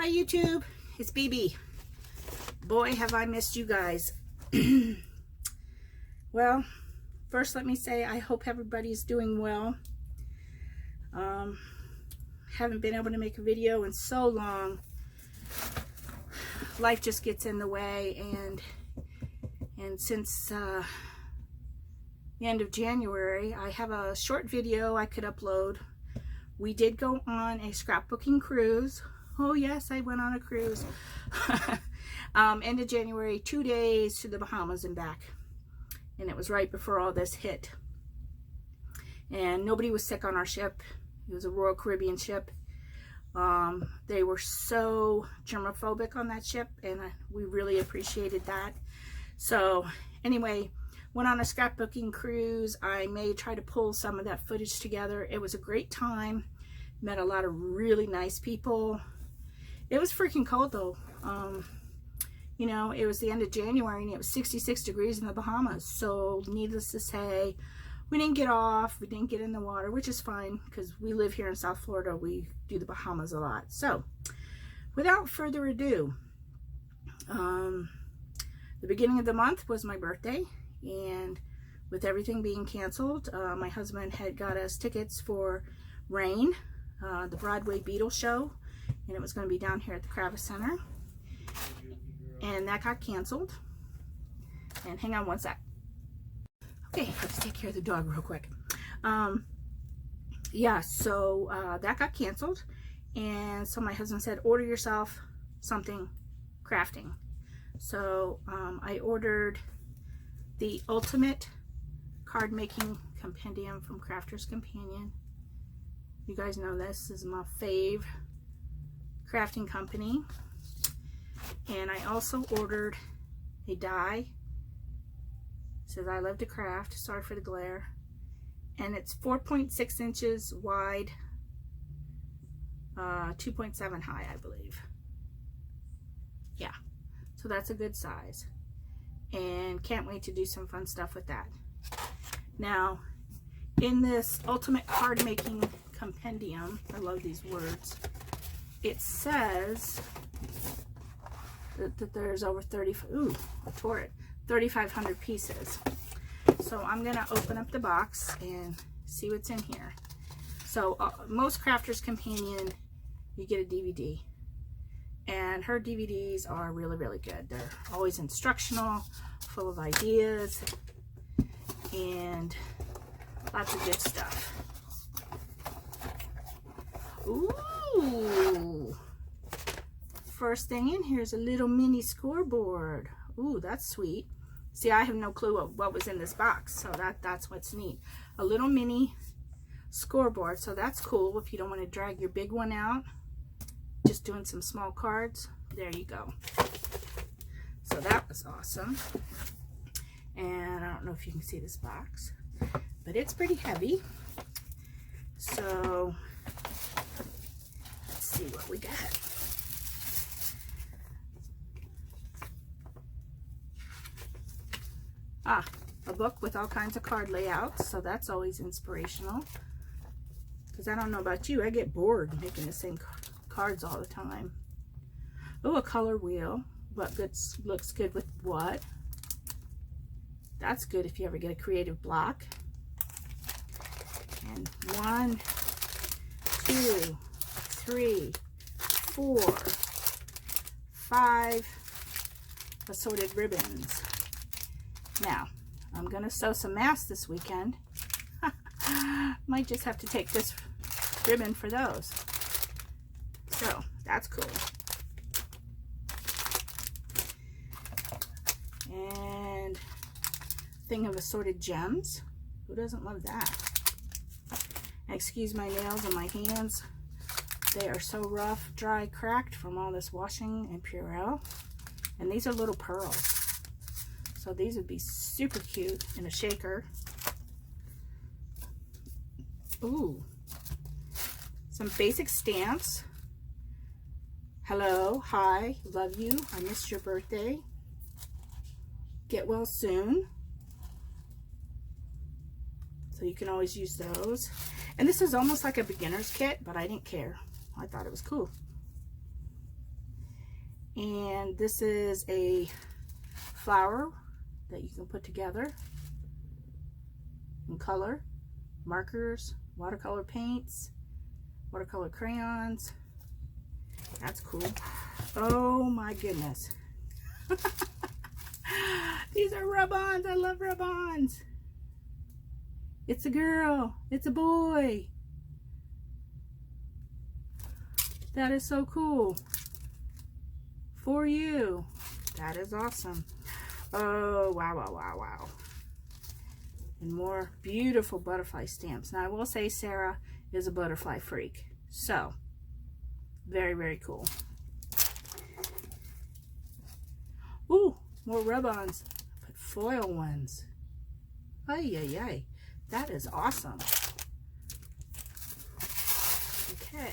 Hi YouTube, it's BB. Boy, have I missed you guys. Well, first let me say I hope everybody's doing well. Haven't been able to make a video in so long. Life just gets in the way, and since the end of January, I have a short video I could upload. We did go on a scrapbooking cruise. Oh yes, I went on a cruise. End of January, 2 days to the Bahamas and back. And it was right before all this hit. And nobody was sick on our ship. It was a Royal Caribbean ship. They were so germophobic on that ship, and we really appreciated that. So anyway, went on a scrapbooking cruise. I may try to pull some of that footage together. It was a great time. Met a lot of really nice people. It was freaking cold though. You know, it was the end of January and it was 66 degrees in the Bahamas. So needless to say, we didn't get off. We didn't get in the water, which is fine because we live here in South Florida. We do the Bahamas a lot. So without further ado, the beginning of the month was my birthday, and with everything being canceled, my husband had got us tickets for Rain, the Broadway Beatles show, and it was going to be down here at the Kravis Center, and that got canceled. And hang on one sec. Okay, let's take care of the dog real quick. Yeah, so that got canceled, and so my husband said, order yourself something crafting. So I ordered the Ultimate Card Making Compendium from Crafter's Companion. You guys know this is my fave crafting company. And I also ordered a die. It says I love to craft. Sorry for the glare. And it's 4.6 inches wide, 2.7 high, I believe. Yeah, so that's a good size. And can't wait to do some fun stuff with that. Now, in this Ultimate Card Making Compendium, I love these words, it says that there's over 3,500 pieces. So I'm gonna open up the box and see what's in here. So most Crafter's Companion, you get a DVD, and her DVDs are really, really good. They're always instructional, full of ideas, and lots of good stuff. Ooh! First thing in here is a little mini scoreboard. Ooh, that's sweet. See, I have no clue what was in this box, so that's what's neat. A little mini scoreboard, so that's cool if you don't want to drag your big one out. Just doing some small cards. There you go. So that was awesome. And I don't know if you can see this box, but it's pretty heavy. So let's see what we got. A book with all kinds of card layouts, so that's always inspirational. Because I don't know about you, I get bored making the same cards all the time. Oh, a color wheel. What looks good with what? That's good if you ever get a creative block. And 1, 2, 3, 4, 5 assorted ribbons. Now, I'm going to sew some masks this weekend. Might just have to take this ribbon for those. So, that's cool. And thing of assorted gems. Who doesn't love that? Excuse my nails and my hands. They are so rough, dry, cracked from all this washing and Purell. And these are little pearls. So these would be super cute in a shaker. Ooh. Some basic stamps. Hello, hi, love you, I missed your birthday. Get well soon. So you can always use those. And this is almost like a beginner's kit, but I didn't care. I thought it was cool. And this is a flower that you can put together in color, markers, watercolor paints, watercolor crayons. That's cool. Oh my goodness. These are rub-ons. I love rub-ons. It's a girl. It's a boy. That is so cool. For you. That is awesome. Oh, wow, wow, wow, wow. And more beautiful butterfly stamps. Now, I will say Sarah is a butterfly freak. So, very, very cool. Ooh, more rub-ons, but foil ones. Ay, ay, ay. That is awesome. Okay.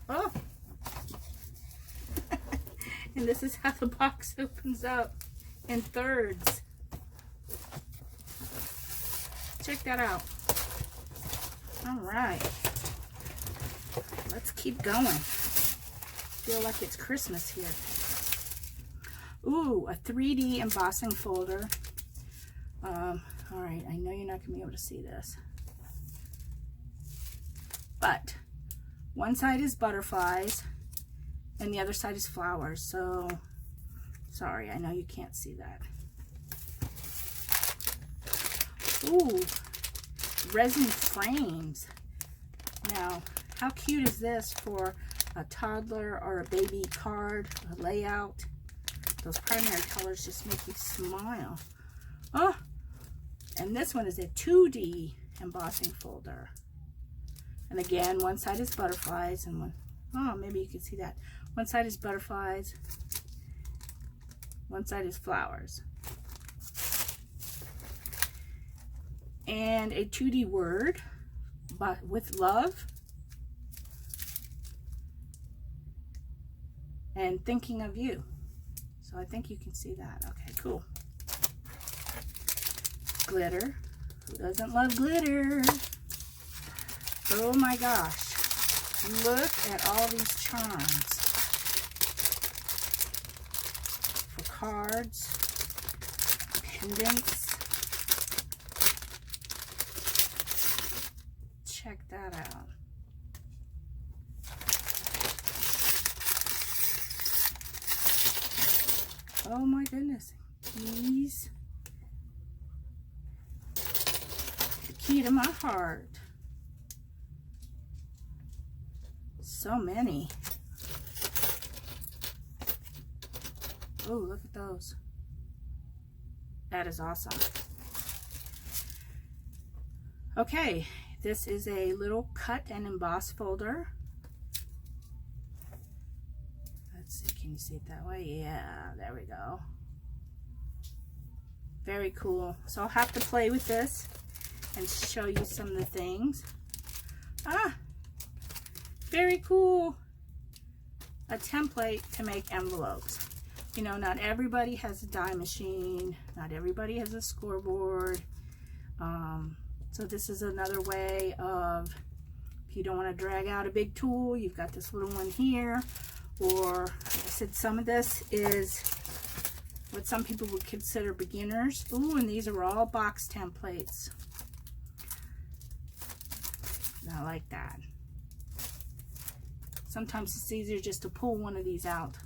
Oh. And this is how the box opens up in thirds. Check that out. All right. Let's keep going. Feel like it's Christmas here. Ooh, a 3D embossing folder. All right, I know you're not gonna be able to see this, but one side is butterflies and the other side is flowers. So, sorry, I know you can't see that. Ooh, resin frames. Now, how cute is this for a toddler or a baby card, a layout? Those primary colors just make me smile. Oh, and this one is a 2D embossing folder. And again, one side is butterflies and one, oh, maybe you can see that. One side is butterflies, one side is flowers. And a 2D word, but with love. And thinking of you. So I think you can see that. Okay, cool. Glitter. Who doesn't love glitter? Oh my gosh. Look at all these charms. For cards, pendants. Check that out. Oh my goodness. Keys. The key to my heart. So many. Oh, look at those. That is awesome. Okay, this is a little cut and emboss folder. Let's see, can you see it that way? Yeah, there we go. Very cool. So I'll have to play with this and show you some of the things. Ah, very cool. A template to make envelopes. You know, not everybody has a die machine. Not everybody has a scoreboard. So this is another way of, if you don't want to drag out a big tool, you've got this little one here. Or, like I said, some of this is what some people would consider beginners. Ooh, and these are all box templates. I like that. Sometimes it's easier just to pull one of these out,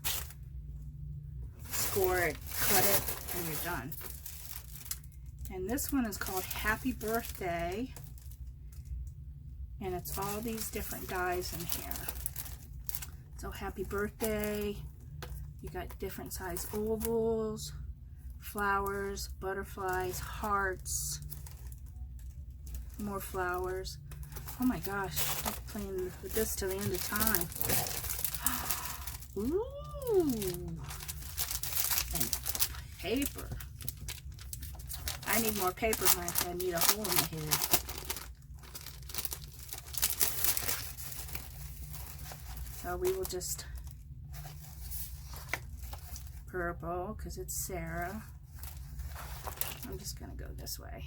score it, cut it, and you're done. And this one is called Happy Birthday. And it's all these different dies in here. So happy birthday. You got different size ovals, flowers, butterflies, hearts, more flowers. Oh my gosh, I'll be playing with this till the end of time. Ooh. And paper. I need more paper, Mike. I need a hole in my head. So we will just purple because it's Sarah. I'm just going to go this way.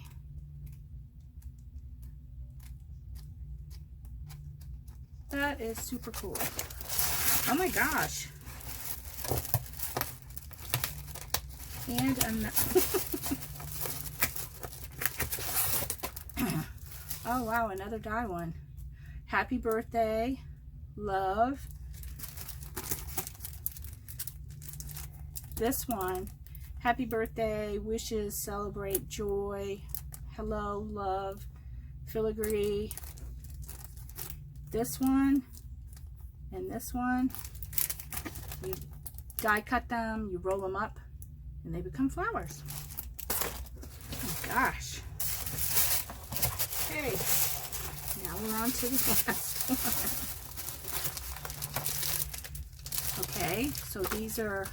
That is super cool. Oh my gosh. And oh wow, another die one. Happy birthday, love. This one, happy birthday, wishes, celebrate, joy, hello, love, filigree. This one and this one, you die cut them, you roll them up, and they become flowers. Oh gosh. Okay, now we're on to the last one. Okay, so these are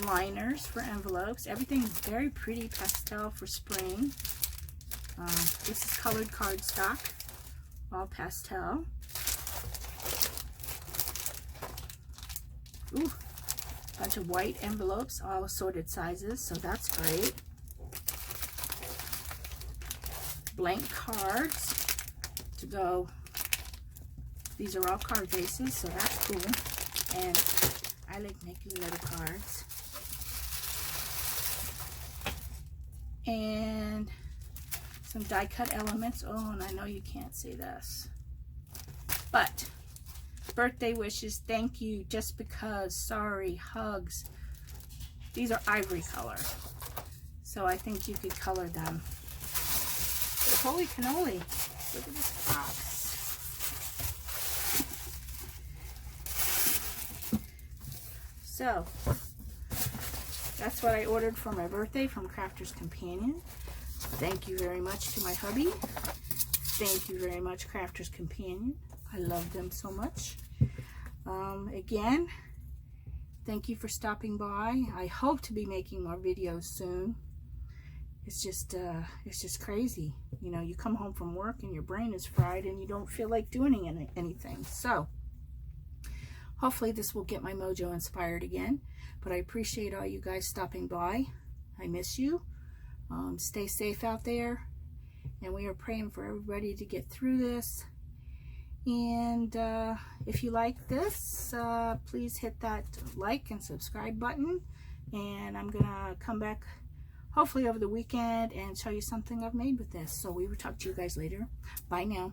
liners for envelopes. Everything's very pretty pastel for spring. This is colored cardstock, all pastel. Ooh, bunch of white envelopes, all assorted sizes, so that's great. Blank cards to go. These are all card bases, so that's cool. And I like making little cards. And some die cut elements. Oh, and I know you can't see this, but birthday wishes, thank you, just because, sorry, hugs. These are ivory color, so I think you could color them. But holy cannoli, look at this box. So that's what I ordered for my birthday from Crafter's Companion. Thank you very much to my hubby. Thank you very much, Crafter's Companion. I love them so much. Again, thank you for stopping by. I hope to be making more videos soon. It's just crazy. You know, you come home from work and your brain is fried and you don't feel like doing anything. So hopefully this will get my mojo inspired again. But I appreciate all you guys stopping by. I miss you. Stay safe out there. And we are praying for everybody to get through this. And if you like this, please hit that like and subscribe button. And I'm going to come back hopefully over the weekend and show you something I've made with this. So we will talk to you guys later. Bye now.